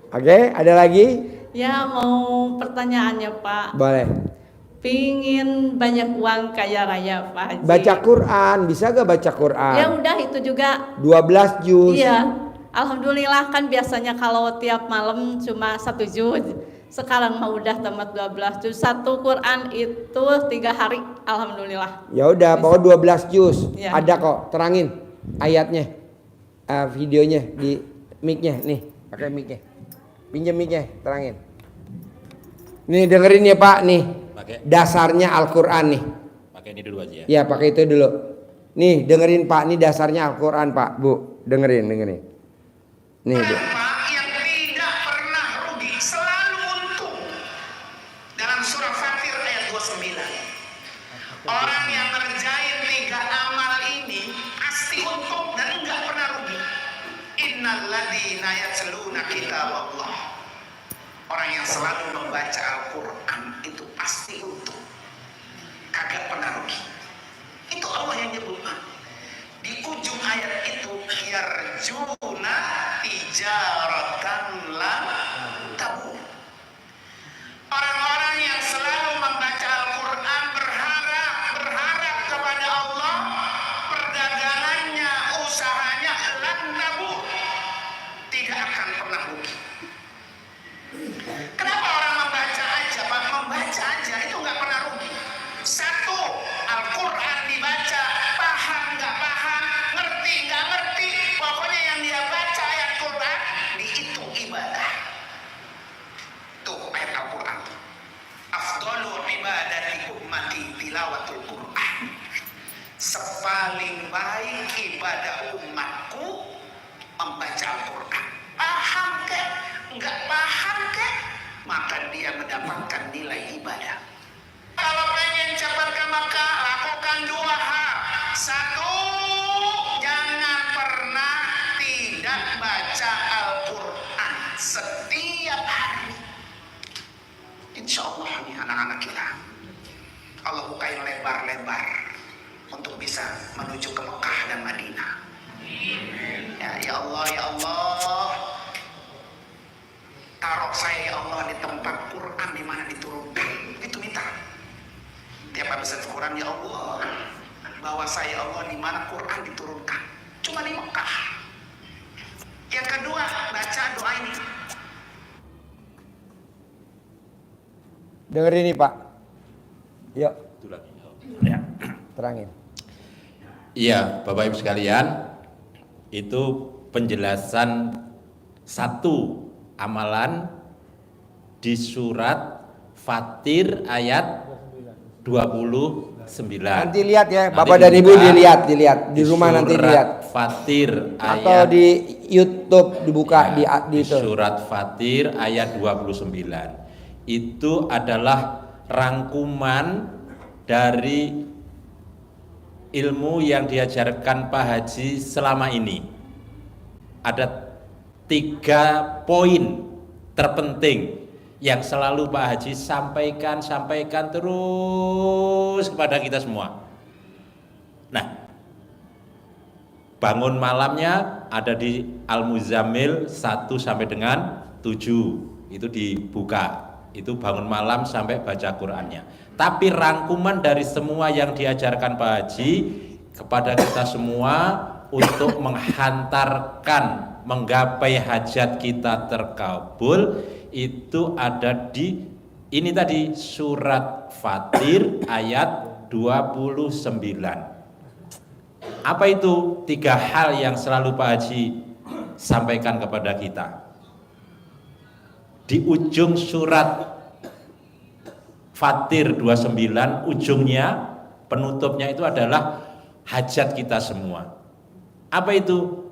Oke, ada lagi? Ya, mau pertanyaannya Pak. Boleh. Pingin banyak uang kaya raya Pak Haji. Baca Quran, bisa gak baca Quran? Ya udah itu juga. 12 juz. Iya, alhamdulillah kan biasanya kalau tiap malam cuma 1 juz. Sekarang mah udah tamat 12 juz. Satu Quran itu 3 hari, alhamdulillah. Ya udah, pokoknya 12 juz. Ya. Ada kok, terangin ayatnya, videonya di mic-nya nih, pakai mic-nya. Pinjam mic-nya, terangin. Nih dengerin ya Pak nih. Pakai. Dasarnya Al-Qur'an nih. Pakai ini dulu aja ya. Ya, pakai itu dulu. Nih, dengerin Pak, nih dasarnya Al-Qur'an Pak, Bu. Dengerin. Nih, Bu. Yang tidak pernah rugi, selalu untung. Dalam surah Fatir ayat 29. Orang yang ngerjain 3 amal ini pasti untung dan enggak pernah rugi. Innalladzina yatluna kitaballah. Orang yang selalu membaca Al-Quran itu pasti untung, kagak pernah rugi. Itu Allah yang nyebut. Di ujung ayat itu yarjuna tijaratan lan tabur. Orang-orang yang selalu membaca Al-Quran berharap kepada Allah, perdagangannya, usahanya lan tabur, tidak akan pernah rugi. Kenapa orang membaca aja, Pak? Membaca aja itu nggak pernah rugi. Satu, Al-Quran dibaca, paham nggak paham, ngerti nggak ngerti, pokoknya yang dia baca ayat Quran dihitung ibadah. Tuh ayat Al-Quran. Afdhalu ibadati ummati tilawatul Quran. Sepaling baik ibadah umatku membaca Al-Quran. Paham ke? Enggak paham ke? Maka dia mendapatkan nilai ibadah. Kalau pengen cepat ke Mekah, lakukan 2 hal. 1, jangan pernah tidak baca Al-Quran setiap hari. Insya Allah nih anak-anak kita, Allah bukain lebar-lebar untuk bisa menuju ke Mekah dan Madinah. Ya Allah, ya Allah, taruh saya ya Allah di tempat Quran di mana diturunkan. Itu minta. Tiap habis Quran ya Allah, bawa saya ya Allah di mana Quran diturunkan. Cuma di Mekah. Yang kedua, baca doa ini. Dengerin nih Pak. Yuk. Itu lagi. Ya. Terangin. Iya, Bapak Ibu sekalian, itu penjelasan satu amalan di surat Fatir ayat 29. Nanti lihat ya, Nanti Bapak dan Ibu dibuka dilihat di rumah nanti surat lihat. Fatir Atau ayat di YouTube dibuka ya, di itu. surat Fatir ayat 29. Itu adalah rangkuman dari ilmu yang diajarkan Pak Haji selama ini. Ada 3 poin terpenting yang selalu Pak Haji sampaikan terus kepada kita semua. Nah, bangun malamnya ada di Al-Muzammil 1 sampai dengan 7. Itu dibuka. Itu bangun malam sampai baca Qur'annya. Tapi rangkuman dari semua yang diajarkan Pak Haji kepada kita semua untuk menghantarkan, menggapai hajat kita terkabul, itu ada di ini tadi surat Fatir ayat 29. Apa itu 3 hal yang selalu Pak Haji sampaikan kepada kita? Di ujung surat Fatir 29, ujungnya, penutupnya itu adalah hajat kita semua. Apa itu?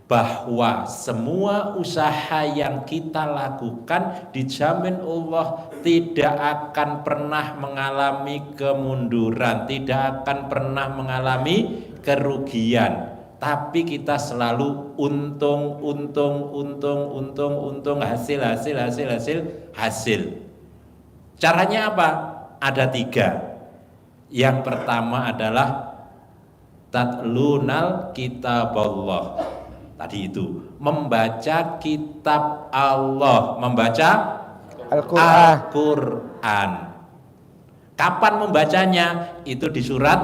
Bahwa semua usaha yang kita lakukan dijamin Allah tidak akan pernah mengalami kemunduran, tidak akan pernah mengalami kerugian. Tapi kita selalu untung, hasil. Caranya apa? Ada 3. Yang pertama adalah tatlunal kitaballah. Tadi itu membaca kitab Allah, membaca Al-Quran. Al-Quran. Kapan membacanya? Itu di surat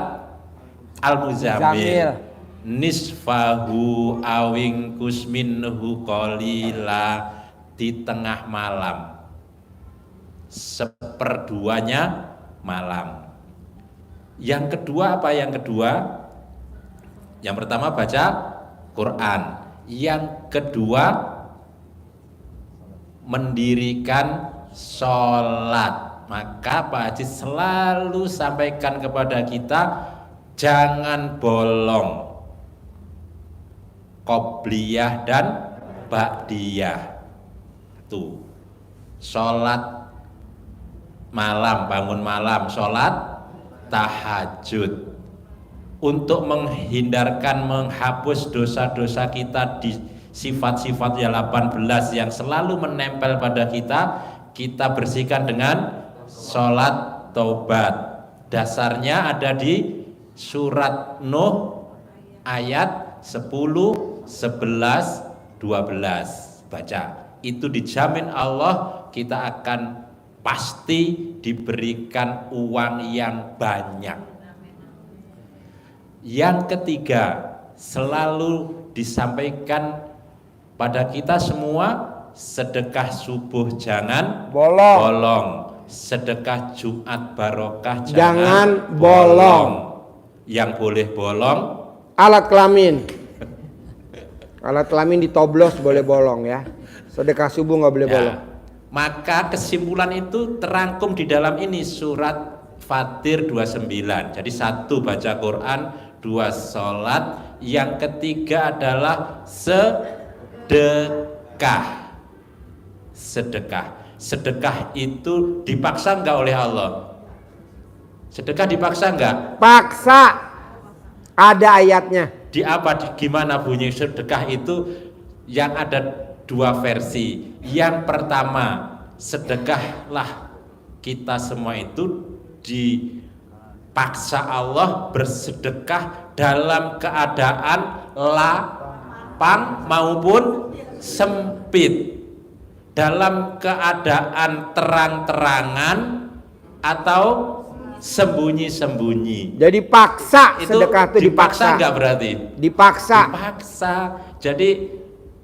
Al-Muzammil. Nisfahu awingkus minhu qalila, di tengah malam, seperduanya malam. Yang kedua apa? Yang kedua, yang pertama baca Quran, yang kedua mendirikan sholat. Maka Pak Haji selalu sampaikan kepada kita, jangan bolong qobliyah dan ba'diyah. Tuh, sholat malam, bangun malam, sholat tahajud, untuk menghindarkan, menghapus dosa-dosa kita di sifat-sifat yang 18 yang selalu menempel pada kita bersihkan dengan sholat taubat. Dasarnya ada di surat Nuh ayat 10, 11, 12. Baca, itu dijamin Allah kita akan pasti diberikan uang yang banyak. Yang ketiga, selalu disampaikan pada kita semua, sedekah subuh jangan bolong. Sedekah Jumat barokah jangan bolong. Yang boleh bolong alat kelamin. Alat kelamin ditoblos boleh bolong ya. Sedekah subuh nggak boleh bolong. Maka kesimpulan itu terangkum di dalam ini, surat Fatir 29. Jadi 1 baca Quran, 2 sholat, yang ketiga adalah sedekah. Sedekah itu dipaksa enggak oleh Allah? Sedekah dipaksa enggak? Paksa. Ada ayatnya. Di apa? Gimana bunyi sedekah itu? Yang ada 2 versi. Yang pertama, sedekahlah kita semua itu dipaksa Allah bersedekah dalam keadaan lapang maupun sempit, dalam keadaan terang-terangan atau sembunyi-sembunyi. Jadi paksa, Itu sedekah itu dipaksa. enggak berarti? Dipaksa. Dipaksa. Jadi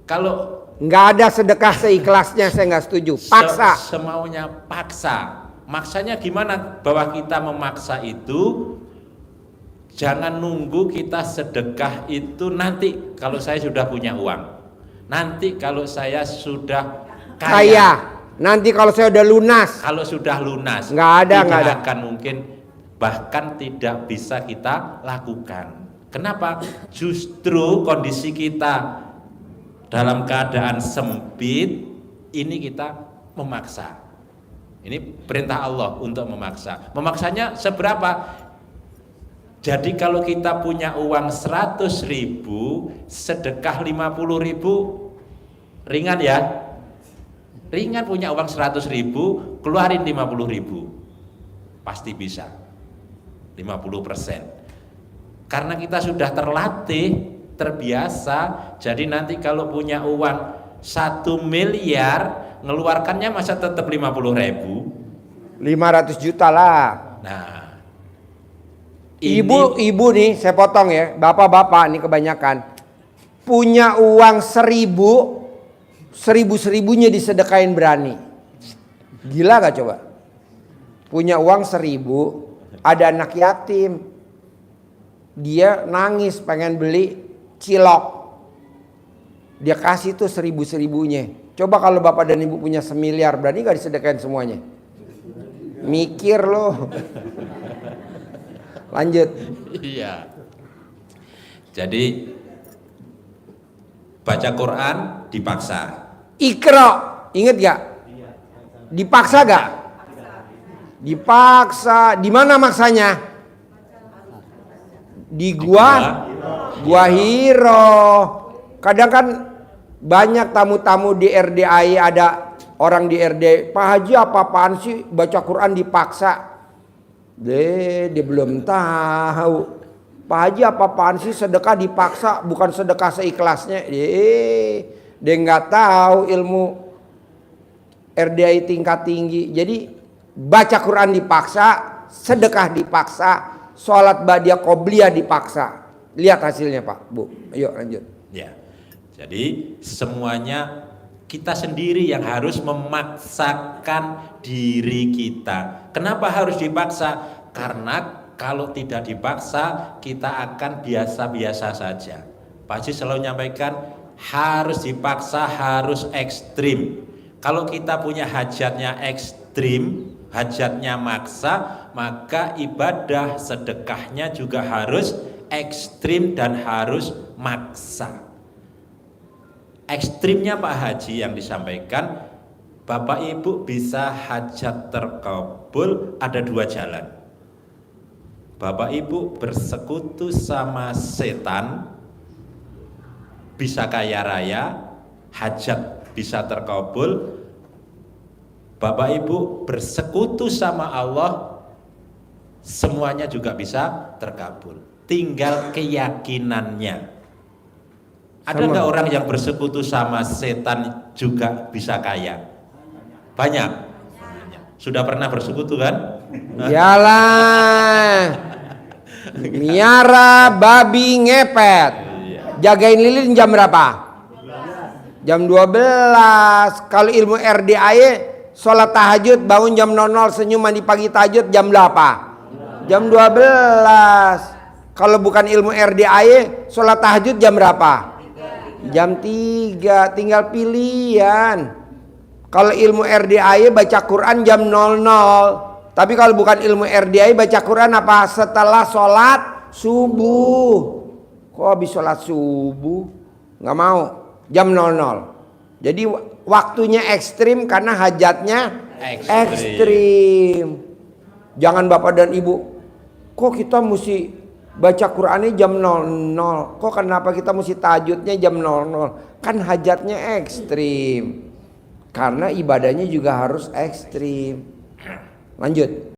kalau Nggak ada sedekah seikhlasnya, saya nggak setuju. Paksa. semaunya paksa. Maksanya gimana bahwa kita memaksa itu? Jangan nunggu kita sedekah itu nanti kalau saya sudah punya uang, nanti kalau saya sudah kaya, nanti kalau saya udah lunas. kalau sudah lunas. Nggak ada. Akan mungkin, bahkan tidak bisa kita lakukan. Kenapa? Justru kondisi kita dalam keadaan sempit ini kita memaksa. Ini perintah Allah untuk memaksa. Memaksanya seberapa? Jadi kalau kita punya uang 100.000, sedekah 50.000, ringan ya? Ringan, punya uang 100.000, keluarin 50.000. Pasti bisa. 50%. Karena kita sudah terlatih, terbiasa, jadi nanti kalau punya uang 1 miliar, ngeluarkannya masa tetap 50.000? 500 juta lah. Nah, Ibu nih, saya potong ya, bapak-bapak nih kebanyakan punya uang 1.000-1.000-nya disedekain berani. Gila gak coba? Punya uang 1.000, ada anak yatim, dia nangis pengen beli cilok, dia kasih tuh 1.000-1.000-nya. Coba kalau bapak dan ibu punya 1 miliar, berani gak disedekain semuanya? Mikir loh. Lanjut. Iya. Jadi baca Quran dipaksa. Iqra, inget gak? Dipaksa gak? Dipaksa. Di mana maksanya? Di Gua Hiro. Kadang kan banyak tamu-tamu di RDAI, ada orang di RD, Pak Haji apa-apaan sih baca Quran dipaksa? Dia belum tahu. Pak Haji apa-apaan sih sedekah dipaksa, bukan sedekah seikhlasnya. Dia nggak tahu ilmu RDI tingkat tinggi. Jadi baca Quran dipaksa, sedekah dipaksa, sholat ba'diyah qobliyah dipaksa. Lihat hasilnya Pak, Bu. Ayo lanjut. Ya. Jadi semuanya kita sendiri yang harus memaksakan diri kita. Kenapa harus dipaksa? Karena kalau tidak dipaksa kita akan biasa-biasa saja. Pak Haji selalu nyampaikan harus dipaksa, harus ekstrim. Kalau kita punya hajatnya ekstrim, hajatnya maksa, maka ibadah sedekahnya juga harus ekstrim dan harus maksa. Ekstrimnya Pak Haji yang disampaikan, Bapak Ibu bisa hajat terkabul ada dua jalan. Bapak Ibu bersekutu sama setan, bisa kaya raya, hajat bisa terkabul. Bapak Ibu bersekutu sama Allah, semuanya juga bisa terkabul. Tinggal keyakinannya. Ada nggak orang yang bersekutu sama setan juga bisa kaya? Banyak. Sudah pernah bersekutu kan? Iyalah. Miara babi ngepet. Jagain lilin jam berapa? Jam 12. Kalau ilmu RDAY, sholat tahajud bangun jam 00, senyum mandi pagi tahajud jam berapa? Jam 12. Kalau bukan ilmu RDAY, sholat tahajud jam berapa? Jam 3. Tinggal pilihan. Kalau ilmu RDAY baca Quran jam 00. Tapi kalau bukan ilmu RDAY baca Quran apa? Setelah sholat subuh. Kok habis sholat subuh? Nggak mau. Jam 00. Jadi waktunya ekstrim karena hajatnya ekstrim. Jangan Bapak dan Ibu, kok kita mesti baca Qurannya jam 00? Kok kenapa kita mesti tahajudnya jam 00? Kan hajatnya ekstrim. Karena ibadahnya juga harus ekstrim. Lanjut.